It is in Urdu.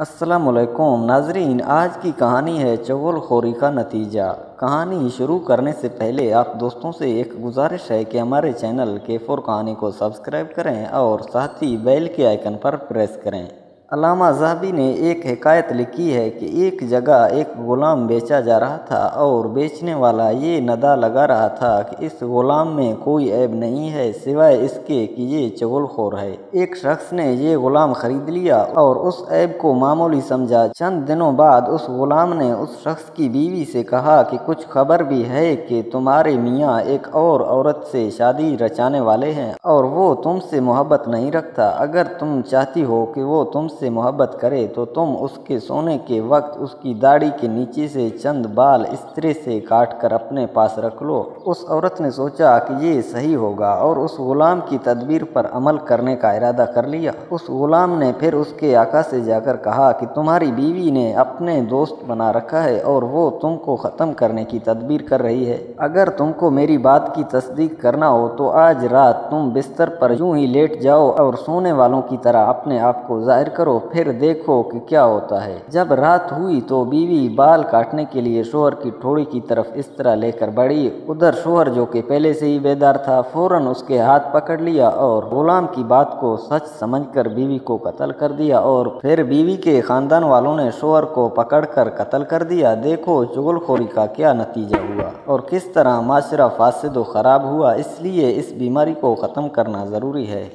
السلام علیکم ناظرین، آج کی کہانی ہے چغل خوری کا نتیجہ۔ کہانی شروع کرنے سے پہلے آپ دوستوں سے ایک گزارش ہے کہ ہمارے چینل K4 کہانی کو سبسکرائب کریں اور ساتھ ہی بیل کے آئیکن پر پریس کریں۔ علامہ ذہبی نے ایک حکایت لکھی ہے کہ ایک جگہ ایک غلام بیچا جا رہا تھا اور بیچنے والا یہ ندا لگا رہا تھا کہ اس غلام میں کوئی عیب نہیں ہے سوائے اس کے کہ یہ چغل خور ہے۔ ایک شخص نے یہ غلام خرید لیا اور اس عیب کو معمولی سمجھا۔ چند دنوں بعد اس غلام نے اس شخص کی بیوی سے کہا کہ کچھ خبر بھی ہے کہ تمہارے میاں ایک اور عورت سے شادی رچانے والے ہیں اور وہ تم سے محبت نہیں رکھتا۔ اگر تم چاہتی ہو کہ وہ تم سے محبت کرے تو تم اس کے سونے کے وقت اس کی داڑھی کے نیچے سے چند بال اس طرح سے کاٹ کر اپنے پاس رکھ لو۔ اس عورت نے سوچا کہ یہ صحیح ہوگا اور اس غلام کی تدبیر پر عمل کرنے کا ارادہ کر لیا۔ اس غلام نے پھر اس کے آقا سے جا کر کہا کہ تمہاری بیوی نے اپنے دوست بنا رکھا ہے اور وہ تم کو ختم کرنے کی تدبیر کر رہی ہے۔ اگر تم کو میری بات کی تصدیق کرنا ہو تو آج رات تم بستر پر یوں ہی لیٹ جاؤ اور سونے والوں کی طرح اپنے آپ کو ظاہر کرو، پھر دیکھو کہ کیا ہوتا ہے۔ جب رات ہوئی تو بیوی بال کاٹنے کے لیے شوہر کی ٹھوڑی کی طرف اس طرح لے کر بڑھی۔ ادھر شوہر جو کہ پہلے سے ہی بیدار تھا فوراً اس کے ہاتھ پکڑ لیا اور غلام کی بات کو سچ سمجھ کر بیوی کو قتل کر دیا، اور پھر بیوی کے خاندان والوں نے شوہر کو پکڑ کر قتل کر دیا۔ دیکھو چغل خوری کا کیا نتیجہ ہوا اور کس طرح معاشرہ فاسد و خراب ہوا۔ اس لیے اس بیماری کو ختم کرنا ضروری ہے۔